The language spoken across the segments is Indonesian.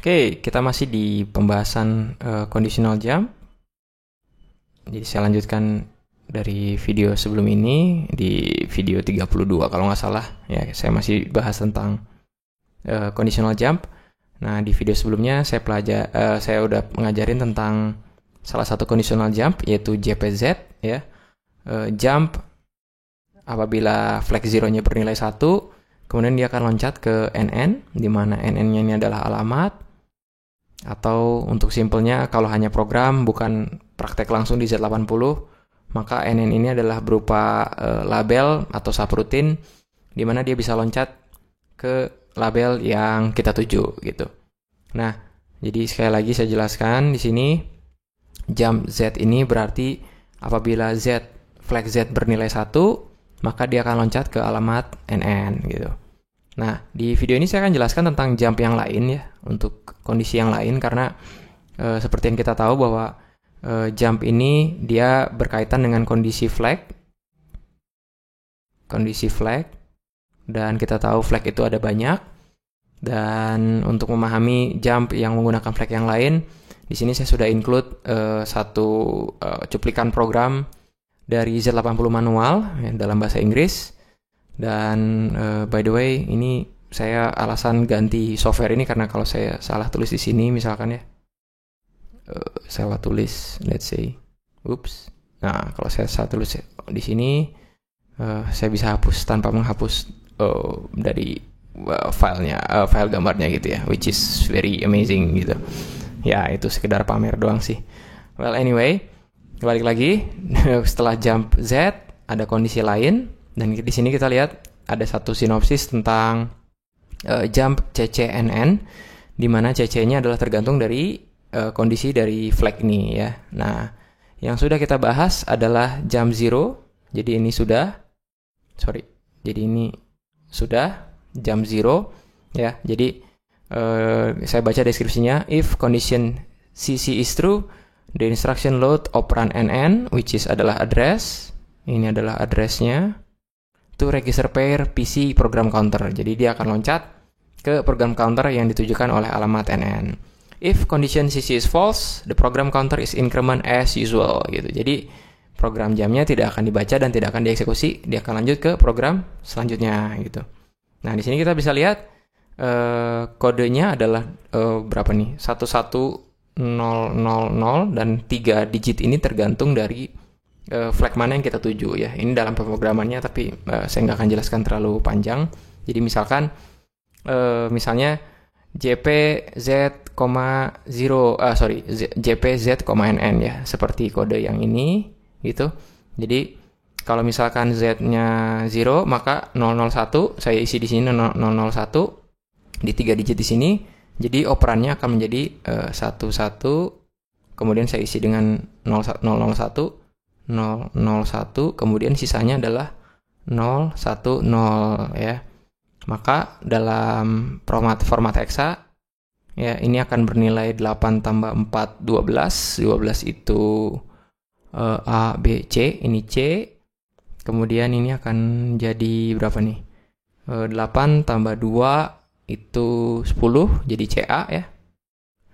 Oke, kita masih di pembahasan conditional jump. Jadi saya lanjutkan dari video sebelum ini, di video 32 kalau nggak salah. Ya, saya masih bahas tentang conditional jump. Nah, di video sebelumnya saya udah mengajarin tentang salah satu conditional jump, yaitu JPZ, ya. Jump apabila flag zero-nya bernilai 1, kemudian dia akan loncat ke NN, di mana NN-nya ini adalah alamat. Atau untuk simpelnya, kalau hanya program bukan praktek langsung di Z80, maka NN ini adalah berupa label atau subroutine, di mana dia bisa loncat ke label yang kita tuju gitu. Nah, jadi sekali lagi saya jelaskan di sini, jump Z ini berarti apabila flag Z bernilai 1, maka dia akan loncat ke alamat NN gitu. Nah, di video ini saya akan jelaskan tentang jump yang lain ya, untuk kondisi yang lain, karena seperti yang kita tahu bahwa jump ini dia berkaitan dengan kondisi flag, dan kita tahu flag itu ada banyak. Dan untuk memahami jump yang menggunakan flag yang lain, di sini saya sudah include satu cuplikan program dari Z80 manual ya, dalam bahasa Inggris. Dan by the way, ini saya alasan ganti software ini karena kalau saya salah tulis di sini misalkan ya, salah tulis, let's say, nah kalau saya salah tulis di sini, saya bisa hapus tanpa menghapus dari file gambarnya gitu ya, which is very amazing gitu. Ya, itu sekedar pamer doang sih. Well, anyway, balik lagi. Setelah jump Z ada kondisi lain. Dan di sini kita lihat ada satu sinopsis tentang jump CCNN, di mana CC-nya adalah tergantung dari kondisi dari flag ini ya. Nah, yang sudah kita bahas adalah jump zero. Jadi ini sudah jump zero ya. Jadi saya baca deskripsinya. If condition CC is true, the instruction load operand NN, which is adalah address. Ini adalah addressnya. To register pair PC program counter. Jadi dia akan loncat ke program counter yang ditujukan oleh alamat NN. If condition CC is false, the program counter is increment as usual gitu. Jadi program jamnya tidak akan dibaca dan tidak akan dieksekusi, dia akan lanjut ke program selanjutnya gitu. Nah, di sini kita bisa lihat kodenya adalah berapa nih? 11000 dan 3 digit ini tergantung dari flag mana yang kita tuju ya. Ini dalam pemrogramannya, tapi saya nggak akan jelaskan terlalu panjang. Jadi misalkan misalnya JPZ,NN ya, seperti kode yang ini gitu. Jadi kalau misalkan Z-nya 0, maka 001 saya isi di sini 001 di 3 digit di sini. Jadi operannya akan menjadi 11, kemudian saya isi dengan 001 kemudian sisanya adalah 010 ya. Maka dalam format hexa ya, ini akan bernilai 8 tambah 4 12 itu A B C, ini C. Kemudian ini akan jadi berapa nih? 8 tambah 2 itu 10, jadi CA ya.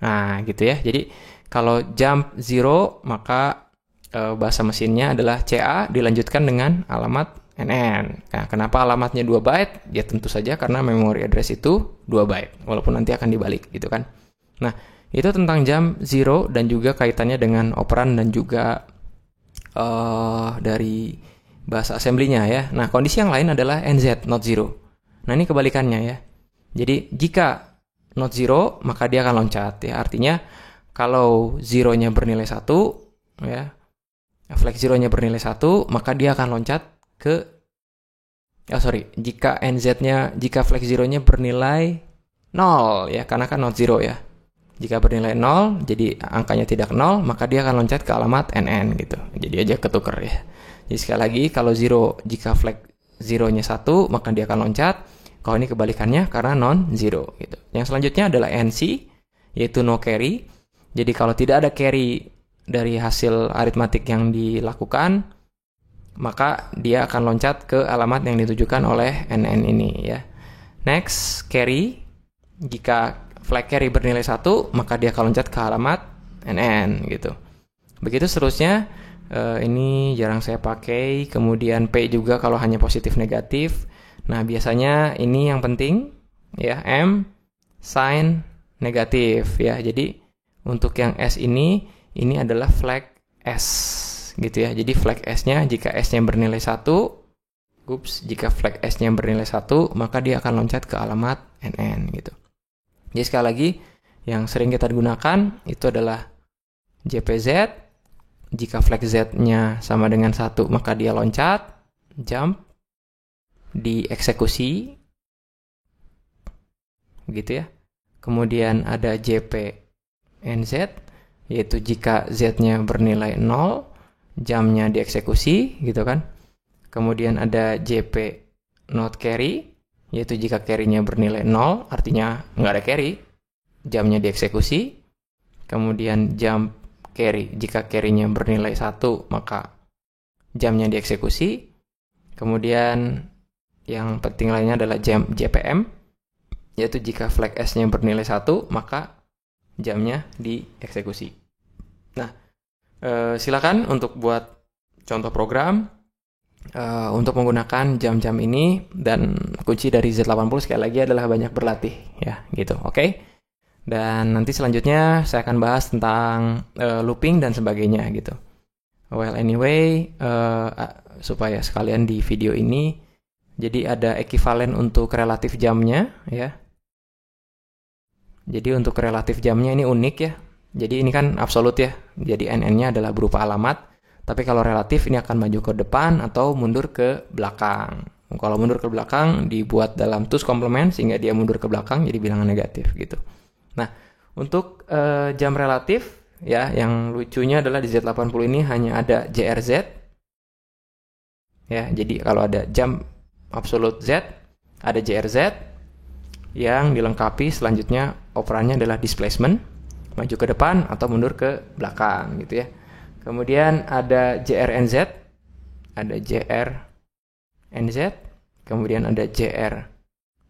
Nah, gitu ya. Jadi kalau jump 0 maka bahasa mesinnya adalah CA dilanjutkan dengan alamat NN. Nah, kenapa alamatnya 2 byte? Ya tentu saja karena memory address itu 2 byte, walaupun nanti akan dibalik gitu kan. Nah, itu tentang jump 0 dan juga kaitannya dengan operan dan juga dari bahasa assembly-nya ya. Nah, kondisi yang lain adalah NZ, not 0. Nah, ini kebalikannya ya. Jadi, jika not 0, maka dia akan loncat ya. Artinya, kalau 0-nya bernilai 1 ya, flag 0-nya bernilai 1, maka dia akan loncat ke jika flag 0-nya bernilai 0 ya, karena kan not 0 ya. Jika bernilai 0, jadi angkanya tidak 0, maka dia akan loncat ke alamat NN gitu. Jadi aja ketuker ya. Jadi sekali lagi, kalau jika flag 0-nya 1, maka dia akan loncat. Kalau ini kebalikannya karena non-0 gitu. Yang selanjutnya adalah NC, yaitu no carry. Jadi kalau tidak ada carry dari hasil aritmatik yang dilakukan, maka dia akan loncat ke alamat yang ditujukan oleh NN ini ya. Next, carry. Jika flag carry bernilai 1, maka dia akan loncat ke alamat NN gitu. Begitu seterusnya. Ini jarang saya pakai. Kemudian P juga kalau hanya positif negatif. Nah, biasanya ini yang penting ya, M sign negatif ya. Jadi untuk yang S ini adalah flag S gitu ya. Jadi flag S-nya jika S-nya bernilai 1, jika flag S-nya bernilai 1, maka dia akan loncat ke alamat NN gitu. Jadi sekali lagi, yang sering kita gunakan itu adalah JPZ. Jika flag Z-nya sama dengan 1, maka dia loncat, jump, dieksekusi, gitu ya. Kemudian ada JPNZ, yaitu jika Z-nya bernilai 0, jumpnya dieksekusi, gitu kan. Kemudian ada JP not carry, yaitu jika carry-nya bernilai 0, artinya nggak ada carry, jumpnya dieksekusi. Kemudian jump carry, jika carry-nya bernilai 1, maka jumpnya dieksekusi. Kemudian yang penting lainnya adalah JPM, yaitu jika flag S-nya bernilai 1, maka jumpnya dieksekusi. Nah, silakan untuk buat contoh program untuk menggunakan jam-jam ini, dan kunci dari Z80 sekali lagi adalah banyak berlatih ya, gitu. Oke. Dan nanti selanjutnya saya akan bahas tentang looping dan sebagainya gitu. Well anyway, supaya sekalian di video ini, jadi ada ekivalen untuk relatif jamnya ya. Jadi untuk relatif jamnya ini unik ya. Jadi ini kan absolut ya. Jadi NN-nya adalah berupa alamat. Tapi kalau relatif ini akan maju ke depan atau mundur ke belakang. Kalau mundur ke belakang dibuat dalam tus komplement sehingga dia mundur ke belakang jadi bilangan negatif gitu. Nah, untuk jam relatif ya, yang lucunya adalah di Z80 ini hanya ada JRZ. Ya, jadi kalau ada jam absolute Z, ada JRZ yang dilengkapi selanjutnya operannya adalah displacement, maju ke depan atau mundur ke belakang gitu ya. Kemudian ada JRNZ, ada JRNZ, kemudian ada JR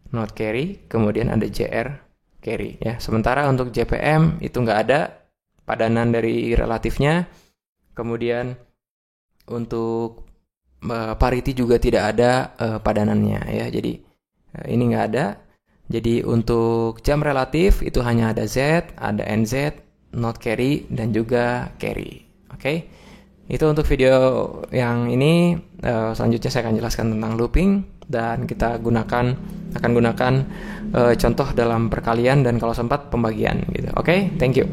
not carry, kemudian ada JR carry ya. Sementara untuk JPM itu nggak ada padanan dari relatifnya. Kemudian untuk parity juga tidak ada padanannya ya. Jadi ini nggak ada. Jadi untuk jam relatif itu hanya ada Z, ada NZ, not carry, dan juga carry. Oke. Itu untuk video yang ini. Selanjutnya saya akan jelaskan tentang looping, dan kita akan gunakan contoh dalam perkalian dan kalau sempat pembagian gitu. Oke, thank you.